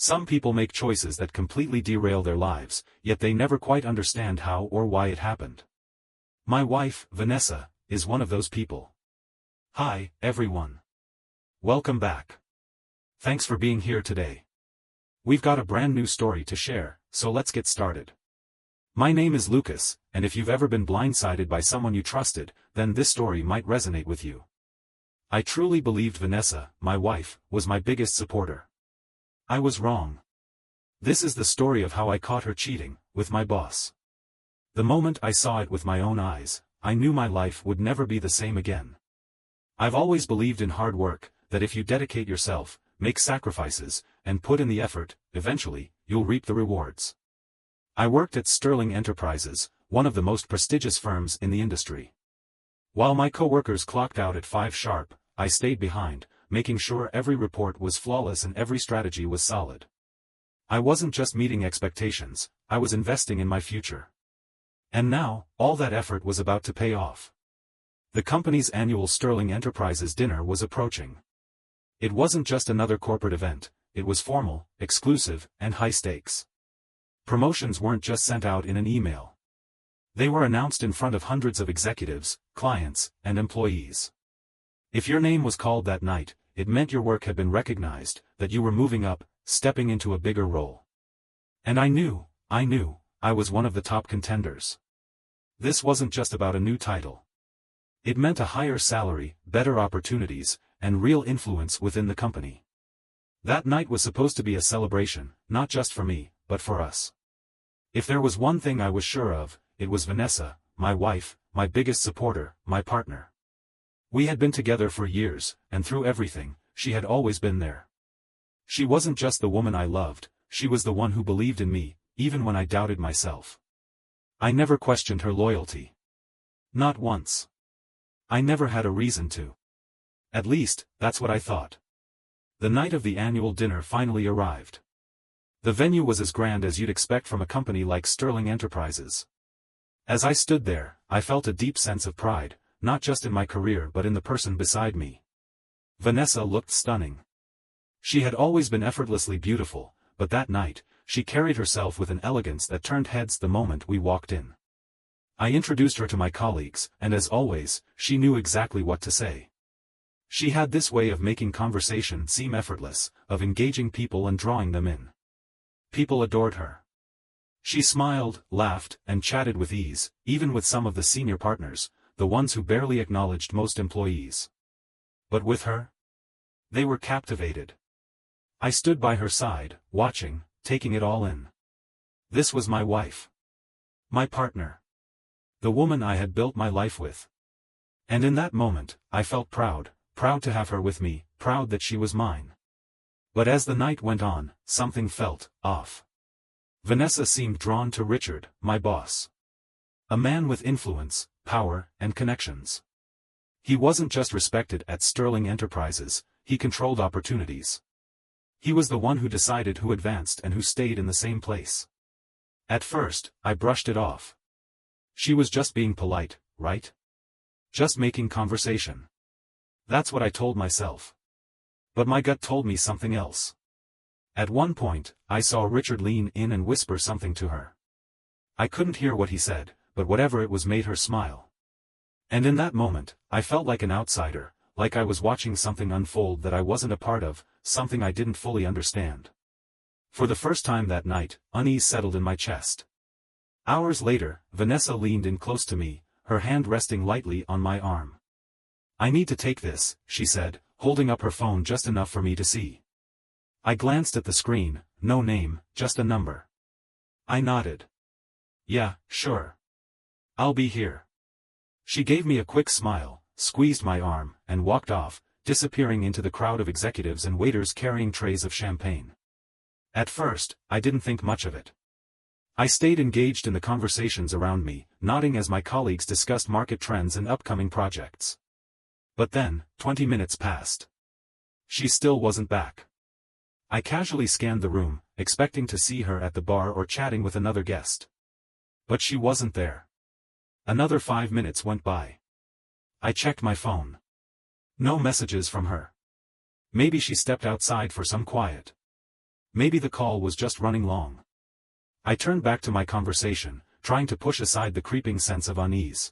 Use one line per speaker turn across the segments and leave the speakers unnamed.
Some people make choices that completely derail their lives, yet they never quite understand how or why it happened. My wife, Vanessa, is one of those people. Hi, everyone. Welcome back. Thanks for being here today. We've got a brand new story to share, so let's get started. My name is Lucas, and if you've ever been blindsided by someone you trusted, then this story might resonate with you. I truly believed Vanessa, my wife, was my biggest supporter. I was wrong. This is the story of how I caught her cheating with my boss. The moment I saw it with my own eyes, I knew my life would never be the same again. I've always believed in hard work, that if you dedicate yourself, make sacrifices, and put in the effort, eventually, you'll reap the rewards. I worked at Sterling Enterprises, one of the most prestigious firms in the industry. While my coworkers clocked out at 5 sharp, I stayed behind, making sure every report was flawless and every strategy was solid. I wasn't just meeting expectations, I was investing in my future. And now, all that effort was about to pay off. The company's annual Sterling Enterprises dinner was approaching. It wasn't just another corporate event, it was formal, exclusive, and high stakes. Promotions weren't just sent out in an email. They were announced in front of hundreds of executives, clients, and employees. If your name was called that night, it meant your work had been recognized, that you were moving up, stepping into a bigger role. And I knew I was one of the top contenders. This wasn't just about a new title. It meant a higher salary, better opportunities, and real influence within the company. That night was supposed to be a celebration, not just for me, but for us. If there was one thing I was sure of, it was Vanessa, my wife, my biggest supporter, my partner. We had been together for years, and through everything, she had always been there. She wasn't just the woman I loved, she was the one who believed in me, even when I doubted myself. I never questioned her loyalty. Not once. I never had a reason to. At least, that's what I thought. The night of the annual dinner finally arrived. The venue was as grand as you'd expect from a company like Sterling Enterprises. As I stood there, I felt a deep sense of pride, not just in my career but in the person beside me. Vanessa looked stunning. She had always been effortlessly beautiful, but that night, she carried herself with an elegance that turned heads the moment we walked in. I introduced her to my colleagues, and as always, she knew exactly what to say. She had this way of making conversation seem effortless, of engaging people and drawing them in. People adored her. She smiled, laughed, and chatted with ease, even with some of the senior partners, the ones who barely acknowledged most employees. But with her? They were captivated. I stood by her side, watching, taking it all in. This was my wife. My partner. The woman I had built my life with. And in that moment, I felt proud to have her with me, proud that she was mine. But as the night went on, something felt off. Vanessa seemed drawn to Richard, my boss. A man with influence, power, and connections. He wasn't just respected at Sterling Enterprises, he controlled opportunities. He was the one who decided who advanced and who stayed in the same place. At first, I brushed it off. She was just being polite, right? Just making conversation. That's what I told myself. But my gut told me something else. At one point, I saw Richard lean in and whisper something to her. I couldn't hear what he said, but whatever it was made her smile. And in that moment, I felt like an outsider, like I was watching something unfold that I wasn't a part of, something I didn't fully understand. For the first time that night, unease settled in my chest. Hours later, Vanessa leaned in close to me, her hand resting lightly on my arm. "I need to take this," she said, holding up her phone just enough for me to see. I glanced at the screen, no name, just a number. I nodded. "Yeah, sure. I'll be here." She gave me a quick smile, squeezed my arm, and walked off, disappearing into the crowd of executives and waiters carrying trays of champagne. At first, I didn't think much of it. I stayed engaged in the conversations around me, nodding as my colleagues discussed market trends and upcoming projects. But then, 20 minutes passed. She still wasn't back. I casually scanned the room, expecting to see her at the bar or chatting with another guest. But she wasn't there. Another 5 minutes went by. I checked my phone. No messages from her. Maybe she stepped outside for some quiet. Maybe the call was just running long. I turned back to my conversation, trying to push aside the creeping sense of unease.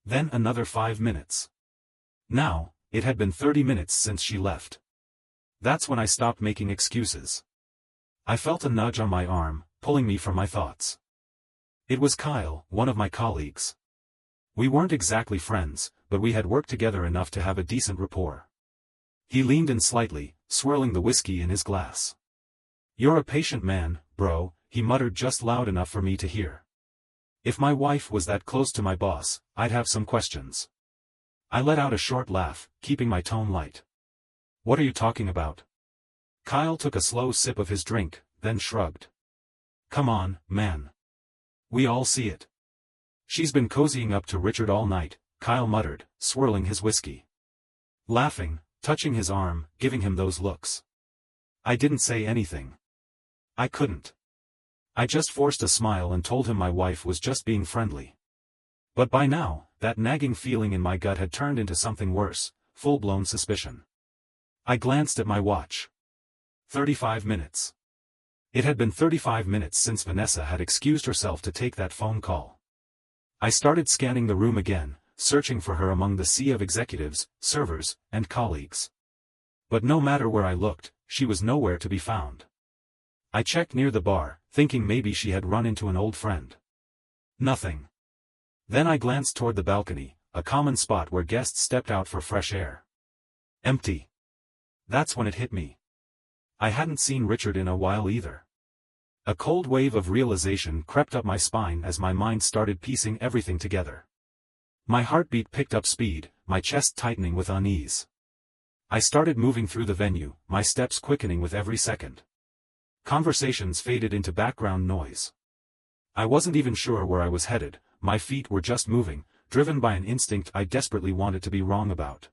Then another 5 minutes. Now, it had been 30 minutes since she left. That's when I stopped making excuses. I felt a nudge on my arm, pulling me from my thoughts. It was Kyle, one of my colleagues. We weren't exactly friends, but we had worked together enough to have a decent rapport. He leaned in slightly, swirling the whiskey in his glass. "You're a patient man, bro," he muttered just loud enough for me to hear. If my wife was that close to my boss, I'd have some questions. I let out a short laugh, keeping my tone light. "What are you talking about?" Kyle took a slow sip of his drink, then shrugged. "Come on, man. We all see it. She's been cozying up to Richard all night," Kyle muttered, swirling his whiskey. Laughing, touching his arm, giving him those looks. I didn't say anything. I couldn't. I just forced a smile and told him my wife was just being friendly. But by now, that nagging feeling in my gut had turned into something worse, full-blown suspicion. I glanced at my watch. 35 minutes. It had been 35 minutes since Vanessa had excused herself to take that phone call. I started scanning the room again, searching for her among the sea of executives, servers, and colleagues. But no matter where I looked, she was nowhere to be found. I checked near the bar, thinking maybe she had run into an old friend. Nothing. Then I glanced toward the balcony, a common spot where guests stepped out for fresh air. Empty. That's when it hit me. I hadn't seen Richard in a while either. A cold wave of realization crept up my spine as my mind started piecing everything together. My heartbeat picked up speed, my chest tightening with unease. I started moving through the venue, my steps quickening with every second. Conversations faded into background noise. I wasn't even sure where I was headed, my feet were just moving, driven by an instinct I desperately wanted to be wrong about.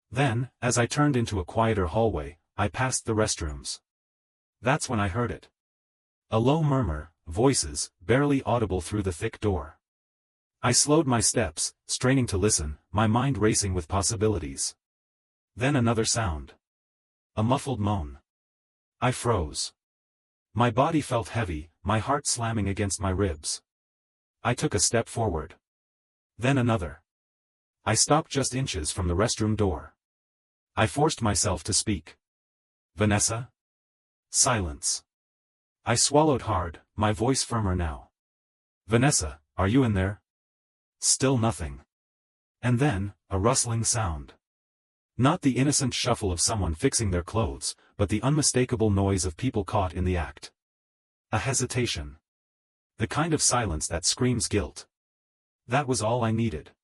Then, as I turned into a quieter hallway, I passed the restrooms. That's when I heard it. A low murmur, voices, barely audible through the thick door. I slowed my steps, straining to listen, my mind racing with possibilities. Then another sound. A muffled moan. I froze. My body felt heavy, my heart slamming against my ribs. I took a step forward. Then another. I stopped just inches from the restroom door. I forced myself to speak. "Vanessa?" Silence. I swallowed hard, my voice firmer now. "Vanessa, are you in there?" Still nothing. And then, a rustling sound. Not the innocent shuffle of someone fixing their clothes, but the unmistakable noise of people caught in the act. A hesitation. The kind of silence that screams guilt. That was all I needed.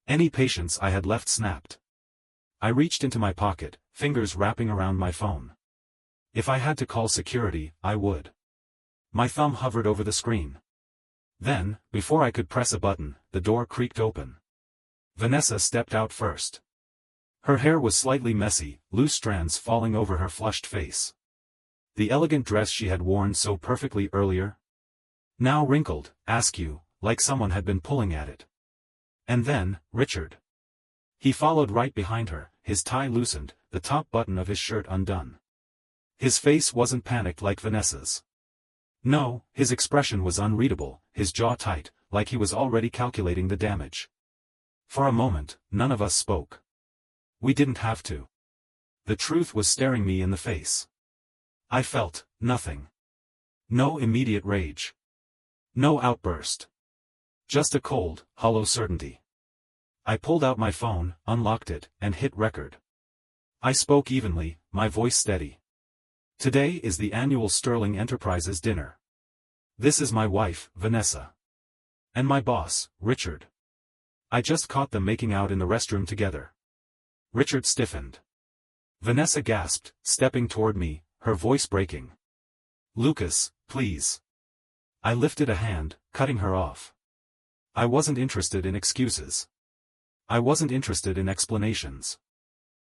Any patience I had left snapped. I reached into my pocket, fingers wrapping around my phone. If I had to call security, I would. My thumb hovered over the screen. Then, before I could press a button, the door creaked open. Vanessa stepped out first. Her hair was slightly messy, loose strands falling over her flushed face. The elegant dress she had worn so perfectly earlier, now wrinkled, askew, like someone had been pulling at it. And then, Richard. He followed right behind her, his tie loosened, the top button of his shirt undone. His face wasn't panicked like Vanessa's. No, his expression was unreadable, his jaw tight, like he was already calculating the damage. For a moment, none of us spoke. We didn't have to. The truth was staring me in the face. I felt nothing. No immediate rage. No outburst. Just a cold, hollow certainty. I pulled out my phone, unlocked it, and hit record. I spoke evenly, my voice steady. "Today is the annual Sterling Enterprises dinner. This is my wife, Vanessa. And my boss, Richard. I just caught them making out in the restroom together." Richard stiffened. Vanessa gasped, stepping toward me, her voice breaking. "Lucas, please." I lifted a hand, cutting her off. I wasn't interested in excuses. I wasn't interested in explanations.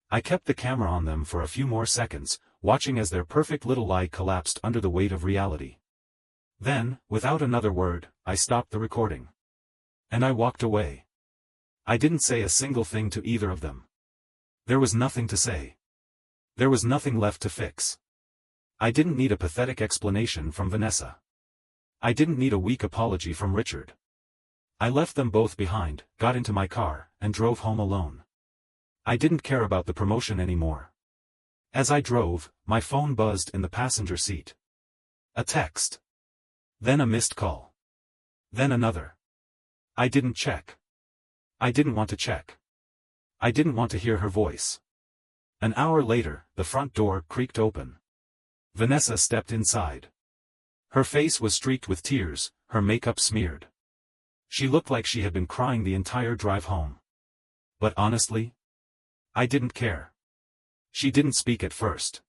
I kept the camera on them for a few more seconds, watching as their perfect little lie collapsed under the weight of reality. Then, without another word, I stopped the recording. And I walked away. I didn't say a single thing to either of them. There was nothing to say. There was nothing left to fix. I didn't need a pathetic explanation from Vanessa. I didn't need a weak apology from Richard. I left them both behind, got into my car, and drove home alone. I didn't care about the promotion anymore. As I drove, my phone buzzed in the passenger seat. A text. Then a missed call. Then another. I didn't check. I didn't want to check. I didn't want to hear her voice. An hour later, the front door creaked open. Vanessa stepped inside. Her face was streaked with tears, her makeup smeared. She looked like she had been crying the entire drive home. But honestly, I didn't care. She didn't speak at first.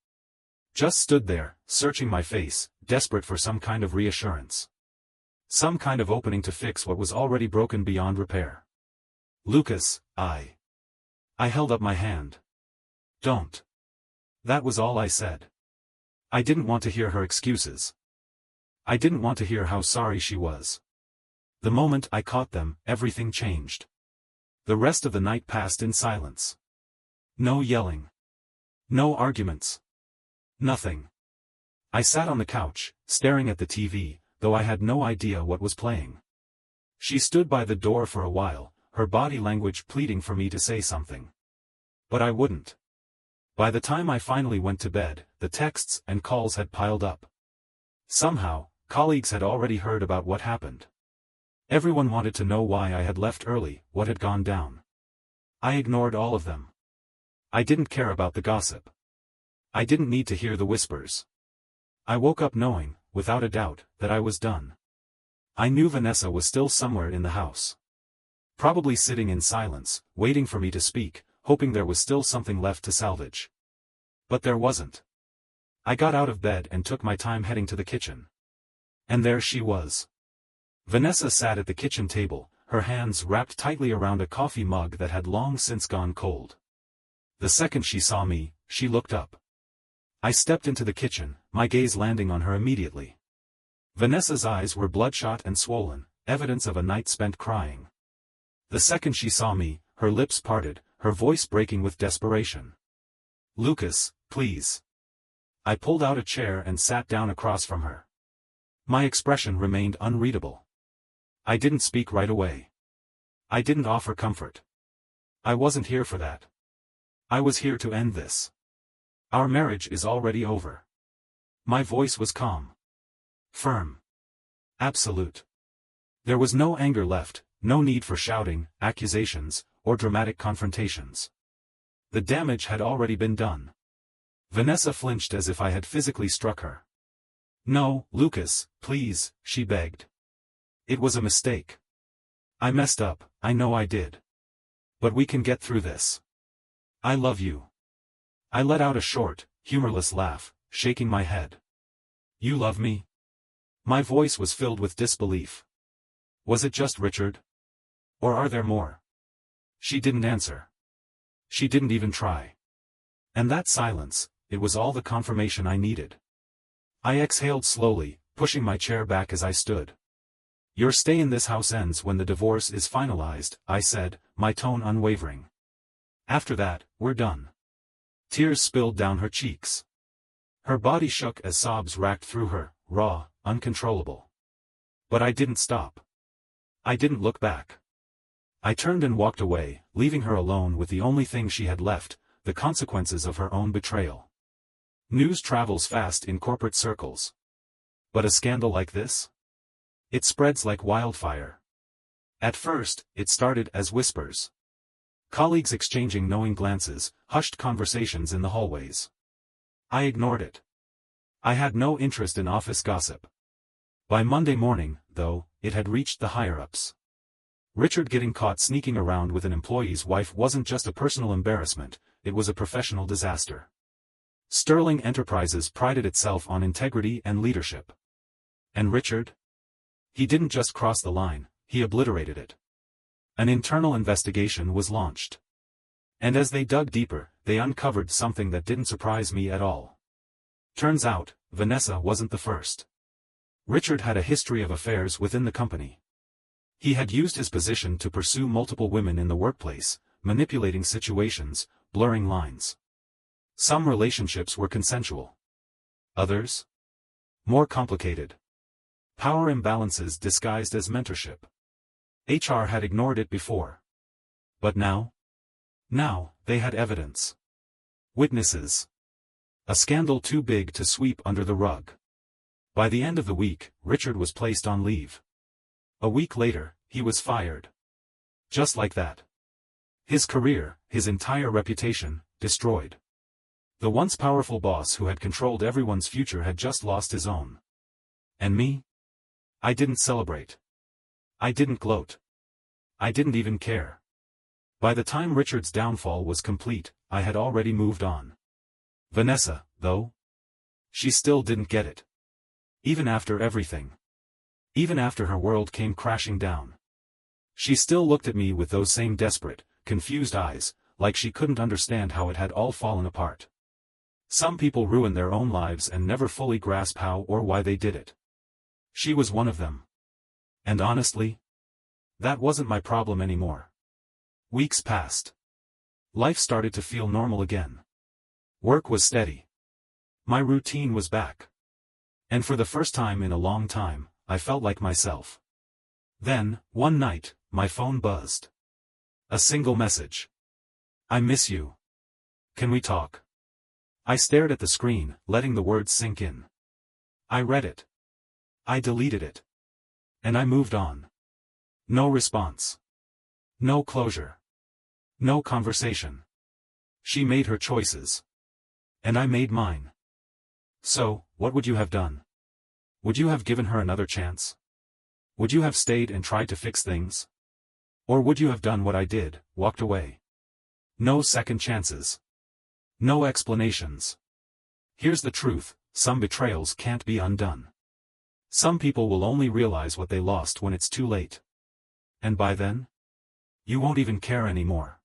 Just stood there, searching my face, desperate for some kind of reassurance. Some kind of opening to fix what was already broken beyond repair. Lucas, I held up my hand. Don't. That was all I said. I didn't want to hear her excuses. I didn't want to hear how sorry she was. The moment I caught them, everything changed. The rest of the night passed in silence. No yelling. No arguments. Nothing. I sat on the couch, staring at the TV, though I had no idea what was playing. She stood by the door for a while, her body language pleading for me to say something. But I wouldn't. By the time I finally went to bed, the texts and calls had piled up. Somehow, colleagues had already heard about what happened. Everyone wanted to know why I had left early, what had gone down. I ignored all of them. I didn't care about the gossip. I didn't need to hear the whispers. I woke up knowing, without a doubt, that I was done. I knew Vanessa was still somewhere in the house. Probably sitting in silence, waiting for me to speak, hoping there was still something left to salvage. But there wasn't. I got out of bed and took my time heading to the kitchen. And there she was. Vanessa sat at the kitchen table, her hands wrapped tightly around a coffee mug that had long since gone cold. The second she saw me, she looked up. I stepped into the kitchen, my gaze landing on her immediately. Vanessa's eyes were bloodshot and swollen, evidence of a night spent crying. The second she saw me, her lips parted, her voice breaking with desperation. Lucas, please. I pulled out a chair and sat down across from her. My expression remained unreadable. I didn't speak right away. I didn't offer comfort. I wasn't here for that. I was here to end this. Our marriage is already over. My voice was calm. Firm. Absolute. There was no anger left, no need for shouting, accusations, or dramatic confrontations. The damage had already been done. Vanessa flinched as if I had physically struck her. No, Lucas, please, she begged. It was a mistake. I messed up, I know I did. But we can get through this. I love you. I let out a short, humorless laugh, shaking my head. You love me? My voice was filled with disbelief. Was it just Richard? Or are there more? She didn't answer. She didn't even try. And that silence, it was all the confirmation I needed. I exhaled slowly, pushing my chair back as I stood. Your stay in this house ends when the divorce is finalized, I said, my tone unwavering. After that, we're done. Tears spilled down her cheeks. Her body shook as sobs racked through her, raw, uncontrollable. But I didn't stop. I didn't look back. I turned and walked away, leaving her alone with the only thing she had left, the consequences of her own betrayal. News travels fast in corporate circles. But a scandal like this? It spreads like wildfire. At first, it started as whispers. Colleagues exchanging knowing glances, hushed conversations in the hallways. I ignored it. I had no interest in office gossip. By Monday morning, though, it had reached the higher-ups. Richard getting caught sneaking around with an employee's wife wasn't just a personal embarrassment, it was a professional disaster. Sterling Enterprises prided itself on integrity and leadership. And Richard? He didn't just cross the line, he obliterated it. An internal investigation was launched. And as they dug deeper, they uncovered something that didn't surprise me at all. Turns out, Vanessa wasn't the first. Richard had a history of affairs within the company. He had used his position to pursue multiple women in the workplace, manipulating situations, blurring lines. Some relationships were consensual. Others? More complicated. Power imbalances disguised as mentorship. HR had ignored it before. But now? Now, they had evidence. Witnesses. A scandal too big to sweep under the rug. By the end of the week, Richard was placed on leave. A week later, he was fired. Just like that. His career, his entire reputation, destroyed. The once powerful boss who had controlled everyone's future had just lost his own. And me? I didn't celebrate. I didn't gloat. I didn't even care. By the time Richard's downfall was complete, I had already moved on. Vanessa, though? She still didn't get it. Even after everything. Even after her world came crashing down. She still looked at me with those same desperate, confused eyes, like she couldn't understand how it had all fallen apart. Some people ruin their own lives and never fully grasp how or why they did it. She was one of them. And honestly, that wasn't my problem anymore. Weeks passed. Life started to feel normal again. Work was steady. My routine was back. And for the first time in a long time, I felt like myself. Then, one night, my phone buzzed. A single message. I miss you. Can we talk? I stared at the screen, letting the words sink in. I read it. I deleted it. And I moved on. No response. No closure. No conversation. She made her choices. And I made mine. So, what would you have done? Would you have given her another chance? Would you have stayed and tried to fix things? Or would you have done what I did, walked away? No second chances. No explanations. Here's the truth, some betrayals can't be undone. Some people will only realize what they lost when it's too late. And by then? You won't even care anymore.